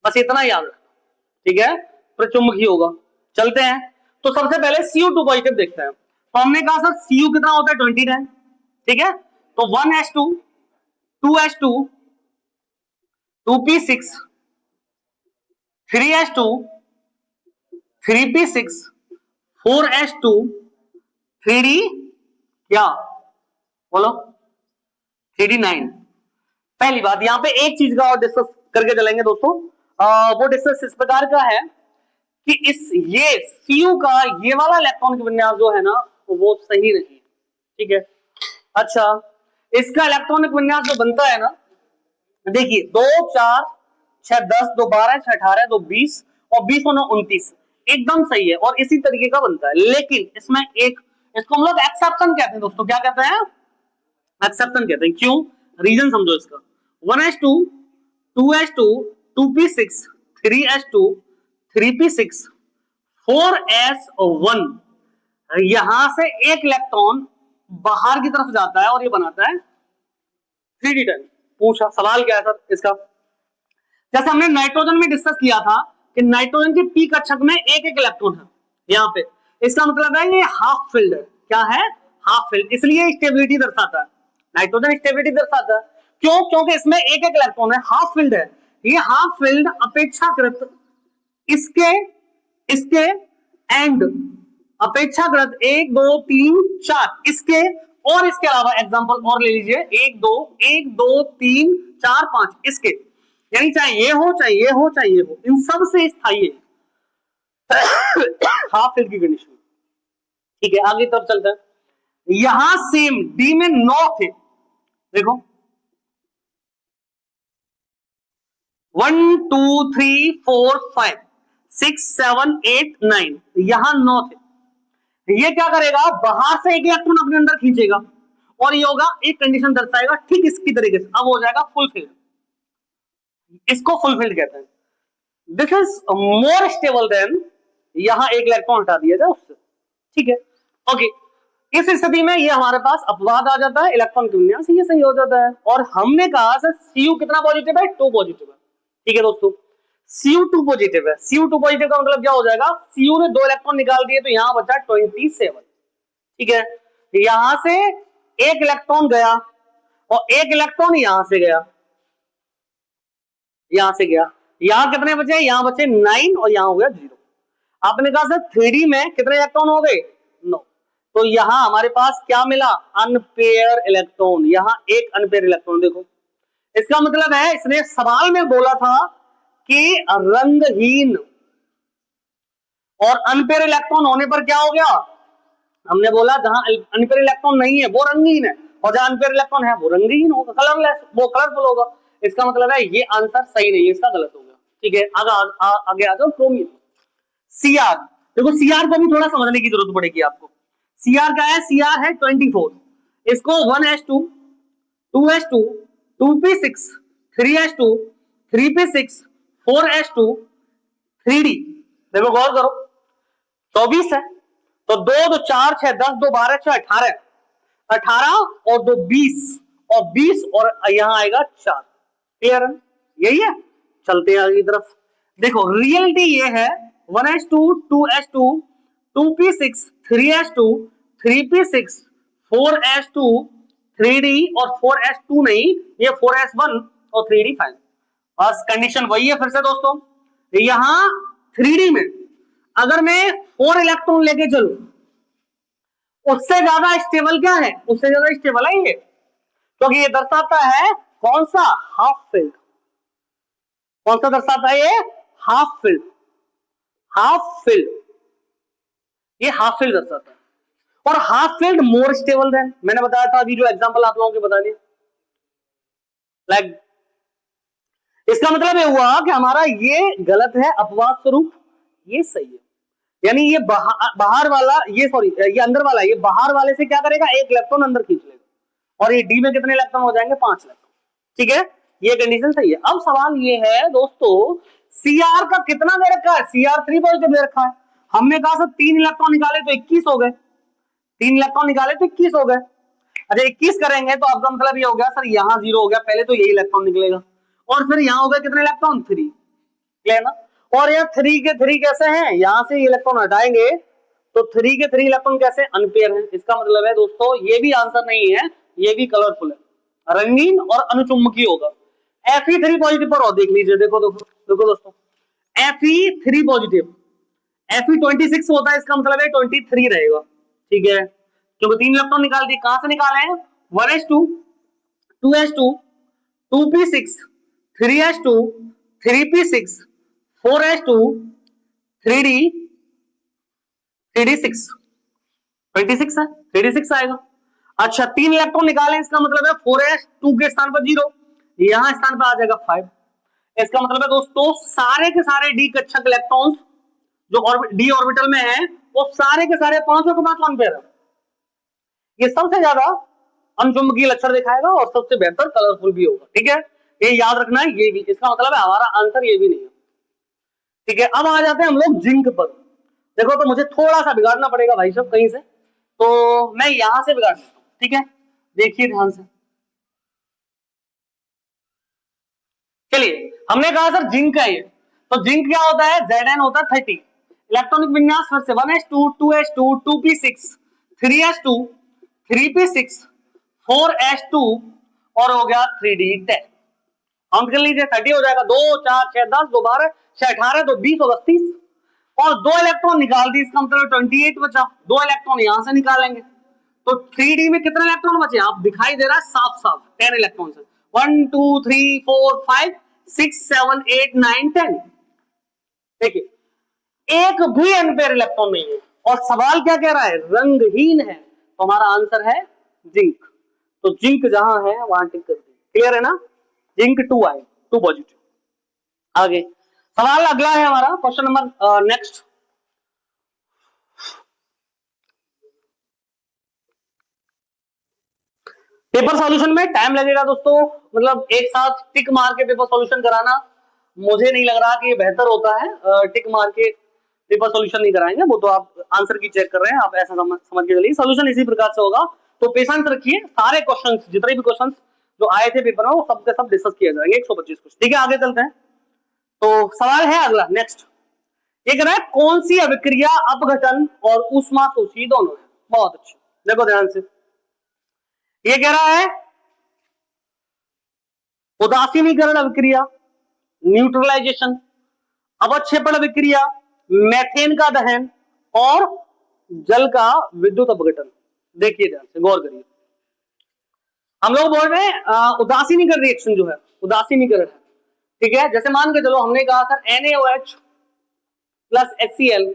Speaker 1: बस इतना याद रखना, ठीक है, प्रतिचुंबकीय होगा। चलते हैं, तो सबसे पहले Cu2 पॉजिटिव देखते हैं। तो हमने कहा सर Cu कितना होता है 29, ठीक है, तो 1s2 2s2 2p6 3s2 3p6 4s2 3d, क्या बोलो, 3d9। पहली बात यहां पे एक चीज का और डिस्कस करके चलेंगे दोस्तों, वो डिस्कस इस प्रकार का है कि ये Cu का ये वाला इलेक्ट्रॉन का विन्यास जो है ना वो सही नहीं है, ठीक है। अच्छा इसका इलेक्ट्रॉनिक विन्यास जो बनता है ना, देखिए 2 4 6 10 2 12 6 18 2 20 और 20 और 9 29, एकदम सही है और इसी तरीके का बनता है। लेकिन इसमें एक, इसको हम लोग एक्सेप्शन कहते हैं दोस्तों, क्या कहते हैं, एक्सेप्शन कहते हैं। क्यों, रीजन समझो इसका, 1s2 2s2 2p6 3s2 3p6 4s1, यहां से एक इलेक्ट्रॉन बाहर की तरफ जाता है और ये बनाता है 3d10। पूछा सवाल क्या है सर इसका, जैसे हमने नाइट्रोजन में डिस्कस किया था कि नाइट्रोजन के पी कक्षक में एक एक इलेक्ट्रॉन है यहाँ पे, इसका मतलब है ये हाफ फिल्ड है, क्या है, हाफ फिल्ड, इसलिए स्टेबिलिटी दर्शाता है, नाइट्रोजन स्टेबिलिटी दर्शाता है। क्यों, क्योंकि इसमें एक एक इलेक्ट्रॉन है, हाफ फिल्ड है। ये हाफ फिल्ड अपेक्षाकृत इसके एंड अपेक्षाकृत 1 2 3 4 इसके, और इसके अलावा एग्जांपल और ले लीजिए 1 2 3 4 5 इसके, यानी चाहे ये हो चाहे ये हो चाहे ये हो, इन सब से स्थायी है हाफ फील्ड की कंडीशन। ठीक है, आगे तरफ चलते हैं। यहां सेम डी में 9 थे, देखो 1 2 3 4 5 6 7 8 9, यहां 9 थे। ये क्या करेगा, बाहर से एक इलेक्ट्रॉन अपने अंदर खींचेगा और ये होगा एक कंडीशन दर्शाएगा ठीक इसकी तरीके से, अब हो जाएगा फुलफिल्ड, इसको फुलफिल्ड कहते हैं। This is more stable then, यहां एक इलेक्ट्रॉन हटा दिया जाए उससे। ठीक है, ओके, इस स्थिति में ये हमारे पास अपवाद आ जाता है, इलेक्ट्रॉन के विन्यास ये सही हो जाता है। और हमने कहा सर Cu कितना पॉजिटिव है, 2 पॉजिटिव है। ठीक है दोस्तों, Cu 2 पॉजिटिव है। Cu 2 पॉजिटिव का मतलब क्या हो जाएगा, Cu ने 2 इलेक्ट्रॉन निकाल दिए तो यहां बचा 27। ठीक है, यहां से एक इलेक्ट्रॉन गया और एक इलेक्ट्रॉन यहां से गया, यहां से गया, यहां कितने बचे, यहां बचे 9 और यहां हो गया 0। आपने कहा सर 3D में कितने इलेक्ट्रॉन हो गए, 9, तो यहां हमारे पास क्या मिला, अनपेयर इलेक्ट्रॉन, यहां एक अनपेयर इलेक्ट्रॉन। देखो इसका मतलब है इसने सवाल में बोला था कि रंगहीन और अनपेयर इलेक्ट्रॉन होने पर क्या हो गया, हमने बोला जहां अनपेयर इलेक्ट्रॉन नहीं है वो रंगीन है और जहां अनपेयर इलेक्ट्रॉन है वो रंगहीन होगा, कलरलेस, वो कलरफुल होगा। इसका मतलब है ये आंसर सही नहीं है, इसका गलत हो गया। ठीक है, आगे आ जाओ, क्रोमियम Cr। देखो Cr को भी थोड़ा समझने की जरूरत पड़ेगी आपको। Cr क्या है, Cr है 24, इसको 1s2 2s2 2p6 3s2 3p6 4s2 3d, देखो गौर करो 24 है तो 2 2 4 6 10 2 12 6 18, 18 और 2 20 और 20 और यहां आएगा 4। क्लियर है, यही है। चलते हैं आगे की तरफ। देखो रियलिटी ये है 1s2 2s2 2p6 3s2 3p6 4s2 3d और 4s2 नहीं, ये 4s1 और 3d फाइनल। बस कंडीशन वही है फिर से दोस्तों, यहां 3d में अगर मैं 4 इलेक्ट्रॉन लेके चलूं, उससे ज्यादा स्टेबल क्या है, उससे ज्यादा स्टेबल है ये, क्योंकि ये दर्शाता है कौन सा, हाफ फील्ड। कौन सा दर्शाता है ये, हाफ फील्ड, हाफ फील्ड, ये हाफ फील्ड दर्शाता है। और half field more stable then, मैंने बताया था अभी जो एग्जांपल आप लोगों के बता दिए, लाइक इसका मतलब ये हुआ कि हमारा ये गलत है अपवाद स्वरूप, ये सही है। यानी ये बाहर वाला, ये सॉरी ये अंदर वाला, ये बाहर वाले से क्या करेगा, एक इलेक्ट्रॉन अंदर खींच लेगा और ये डी में कितने इलेक्ट्रॉन हो जाएंगे, 5 इलेक्ट्रॉन। ठीक है, ये कंडीशन सही है। अब सवाल ये है दोस्तों, Cr का कितना दे रखा है, Cr 3 पॉजिटिव दे रखा है। हमने कहा सर 3 इलेक्ट्रॉन निकाले तो 21 हो गए, 3 इलेक्ट्रॉन निकाले तो 21 हो गए। अच्छा 21 करेंगे तो आपका मतलब ये हो गया सर यहां 0 हो गया, पहले तो यही इलेक्ट्रॉन निकलेगा और फिर यहां हो गए कितने इलेक्ट्रॉन, 3। क्लियर ना, और ये 3 के 3 कैसे हैं, यहां से इलेक्ट्रॉन हटाएंगे तो 3 के 3 इलेक्ट्रॉन कैसे, अनपेयर हैं। इसका मतलब है दोस्तों ये भी आंसर नहीं है, ये भी कलरफुल है, रंगीन और अनुचुंबकीय होगा। Fe3 पॉजिटिव पर और देख लीजिए, देखो देखो देखो दोस्तों, Fe3 पॉजिटिव, Fe26 होता है, इसका मतलब है 23 रहेगा। ठीक है, क्योंकि 3 इलेक्ट्रॉन निकाल दिए, कहां से निकाले हैं, 1s2 2s2 2p6 3s2 3p6 4s2 3d 3d6 26 है, 3d6 आएगा। अच्छा 3 इलेक्ट्रॉन निकाले, इसका मतलब है 4s2 के स्थान पर 0, यहां स्थान पर आ जाएगा 5। इसका मतलब है दोस्तों सारे के सारे डी कक्षक इलेक्ट्रॉन्स जो डी ऑर्बिटल में है वो सारे के सारे 5 के 5 अनपेयर है। ये सबसे ज्यादा अनुचुंबकीय लक्षण दिखाएगा और सबसे बेहतर कलरफुल भी होगा। ठीक है, ये याद रखना है, ये भी इसका मतलब है हमारा आंसर ये भी नहीं है। ठीक है, अब आ जाते हैं हम लोग जिंक पर। देखो तो मुझे थोड़ा सा बिगाड़ना पड़ेगा भाई साहब कहीं से, तो मैं यहां से बिगाड़ देता हूं। ठीक है, देखिए ध्यान से। चलिए हमने कहा सर जिंक है ये, तो जिंक क्या होता है, Zn होता है 30। इलेक्ट्रॉनिक विन्यास फिर से 1s2 2s2 2p6 3s2 3p6 4s2 और हो गया 3d10। काउंट कर लीजिए, 30 हो जाएगा, 2 4 6 10 2 12 6 18 2 20 और 30 और 2 इलेक्ट्रॉन निकाल दी, इसका मतलब 28 बचा। 2 इलेक्ट्रॉन यहां से निकालेंगे तो 3d में कितने इलेक्ट्रॉन बचे, आप दिखाई दे रहा है साफ साफ 10 इलेक्ट्रॉन से, 1 2 3 4 5 6 7 8 9 10। देखिए एक भी अनपेयर इलेक्ट्रॉन नहीं है और सवाल क्या कह रहा है, रंगहीन है, तो हमारा आंसर है जिंक। तो जिंक जहां है वहां टिक कर दी। क्लियर है ना, जिंक 2 आए, 2 पॉजिटिव। आगे सवाल अगला है हमारा, question number next. Paper solution में टाइम लगेगा दोस्तों, मतलब एक साथ टिक मार के पेपर सॉल्यूशन कराना मुझे नहीं लग रहा कि ये बेहतर होता है। टिक मार के पेपर सॉल्यूशन नहीं कराएंगे, वो तो आप आंसर की चेक कर रहे हैं, आप ऐसा समझ के चलिए सॉल्यूशन इसी प्रकार से होगा। तो पेशेंस रखिए, सारे क्वेश्चंस जितने भी क्वेश्चंस जो आए थे पेपर में वो सब के सब डिस्कस किए जाएंगे, 125 क्वेश्चन। ठीक है, आगे चलते हैं। तो सवाल है अगला नेक्स्ट, ये कह रहा है कौन सी अभिक्रिया अपघटन और ऊष्माशोषी दोनों है। बहुत अच्छी, देखो ध्यान से, ये कह रहा है उदासीनीकरण अभिक्रिया, न्यूट्रलाइजेशन, अवक्षेपण अभिक्रिया, मेथेन का दहन और जल का विद्युत अपघटन। देखिए ध्यान से, गौर करिए। हम लोग बोल रहे हैं उदासीनीकरण रिएक्शन जो है, उदासीनीकरण है, ठीक है। जैसे मान के चलो हमने कहा सर NaOH प्लस HCl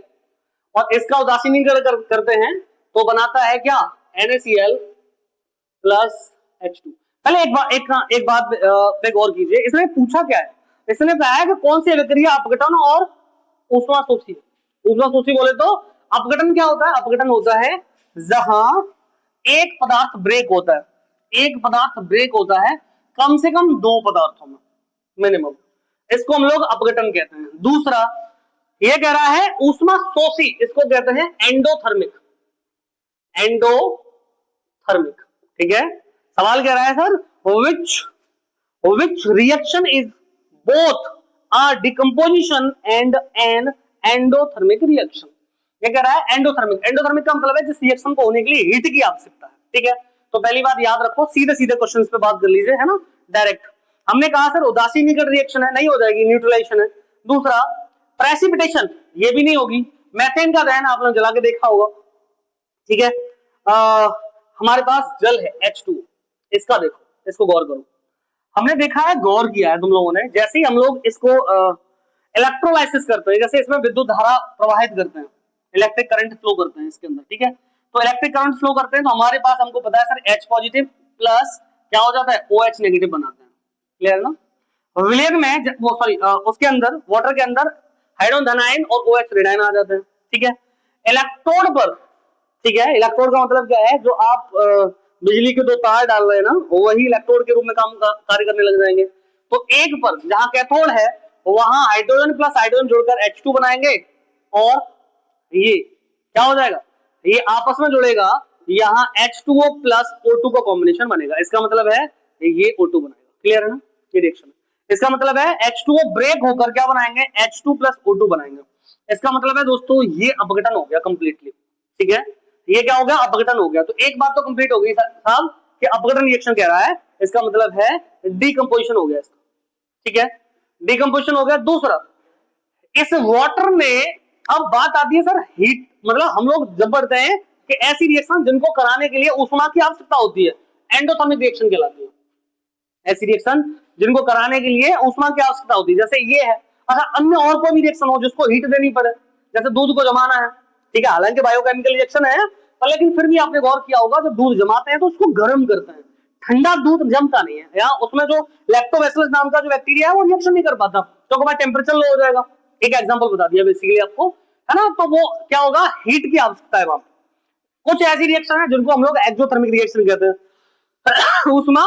Speaker 1: और इसका उदासीनीकरण करते हैं तो बनाता है क्या, NaCl प्लस H2। पहले एक बात पे गौर कीजिए, इसने पूछा क्या है, इसने कहा है कि कौन सी अभिक्रिया अपघटन और ऊष्माशोषी। ऊष्माशोषी बोले तो अपघटन क्या होता है, अपघटन होता है जहां एक पदार्थ ब्रेक होता है, एक पदार्थ ब्रेक होता है कम से कम 2 पदार्थों में मिनिमम, इसको हम लोग अपघटन कहते हैं। दूसरा ये कह रहा है ऊष्माशोषी, इसको कहते हैं एंडोथर्मिक, एंडोथर्मिक। ठीक है, सवाल कह रहा है sir which reaction is both a decomposition and an endothermic reaction। ये कह रहा है एंडोथर्मिक, एंडोथर्मिक का मतलब है जिस रिएक्शन को होने के लिए हीट की आवश्यकता है। ठीक है, तो पहली बात याद रखो, सीधे सीधे क्वेश्चंस पे बात कर लीजिए, है ना, डायरेक्ट। हमने कहा सर उदासीनीकरण रिएक्शन है, नहीं हो जाएगी, न्यूट्रलाइजेशन है। दूसरा प्रेसिपिटेशन, ये भी नहीं होगी। मेथेन का दहन आप लोग जला के देखा होगा, ठीक है। हमारे पास जल है H2, इसका देखो, इसको गौर करो, हमने देखा है, गौर किया है तुम लोगों ने, जैसे ही हम लोग इसको इलेक्ट्रोलाइसिस करते हैं, जैसे इसमें विद्युत धारा प्रवाहित करते हैं, इलेक्ट्रिक करंट फ्लो करते हैं इसके अंदर, ठीक है। तो इलेक्ट्रिक करंट फ्लो करते हैं तो हमारे पास, हमको पता है सर H पॉजिटिव प्लस क्या हो जाता है, OH नेगेटिव बनाते हैं। क्लियर ना, विलयन में वो सॉरी उसके अंदर वाटर के अंदर हाइड्रोजन धनायन और OH ऋणायन आ जाते हैं। ठीक है, इलेक्ट्रोड पर, ठीक है, इलेक्ट्रोड का मतलब क्या है, जो आप बिजली के 2 तार डाल रहे हैं ना, वही इलेक्ट्रोड के रूप में कार्य करने लग जाएंगे। तो एक पर जहां कैथोड है वहां हाइड्रोजन प्लस हाइड्रोजन जोड़कर H2 बनाएंगे और ये क्या हो जाएगा, ये आपस में जुड़ेगा, यहाँ H2O प्लस O2 का कॉम्बिनेशन बनेगा। इसका मतलब है ये O2 बनेगा। क्लियर है ना, ये रिएक्शन, इसका मतलब है H2O ब्रेक होकर क्या बनाएंगे, H2 प्लस O2 बनाएंगे। इसका मतलब है दोस्तों ये अपघटन हो गया कंप्लीटली। ठीक है, ये क्या हो गया, अपघटन हो गया। तो एक बात तो कंप्लीट हो गई साहब कि अपघटन रिएक्शन कह रहा है, इसका मतलब है डीकंपोजिशन हो गया इसका। ठीक है, डीकंपोजिशन हो गया। दूसरा, इस वाटर में अब बात आती है सर हीट, मतलब हम लोग जब पढ़ते हैं कि ऐसी रिएक्शन जिनको कराने के लिए ऊष्मा की आवश्यकता होती है, एंडोथर्मिक रिएक्शन कहलाती है। ऐसी रिएक्शन जिनको कराने के लिए ऊष्मा की आवश्यकता होती है, जैसे ये है। अच्छा, अन्य और कोई भी रिएक्शन हो जिसको हीट देनी पड़े, जैसे दूध को जमाना है, ठीक है, हालांकि बायोकेमिकल रिएक्शन है, पर लेकिन फिर भी आपने गौर किया होगा जब दूध जमाते हैं तो उसको गर्म करते हैं, ठंडा दूध जमता नहीं है, या उसमें जो लैक्टोबैसिलस नाम का जो बैक्टीरिया है वो रिएक्शन नहीं कर पाता, तो भाई टेम्परेचर लो हो जाएगा। एक एग्जांपल बता दिया बेसिकली आपको, है ना, तो वो क्या होगा, हीट की आवश्यकता है वहां। कुछ ऐसी रिएक्शन है जिनको हम लोग एक्सोथर्मिक रिएक्शन कहते हैं। ऊष्मा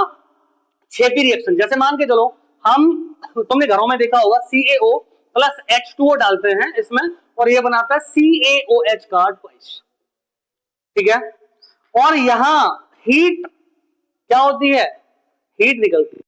Speaker 1: क्षेपी रिएक्शन, जैसे मान के चलो हम, तुमने घरों में देखा होगा CaO प्लस H2O डालते हैं इसमें और ये बनाता है CaOH का ट्वाइस। ठीक है, और यहां हीट क्या होती है, हीट निकलती है।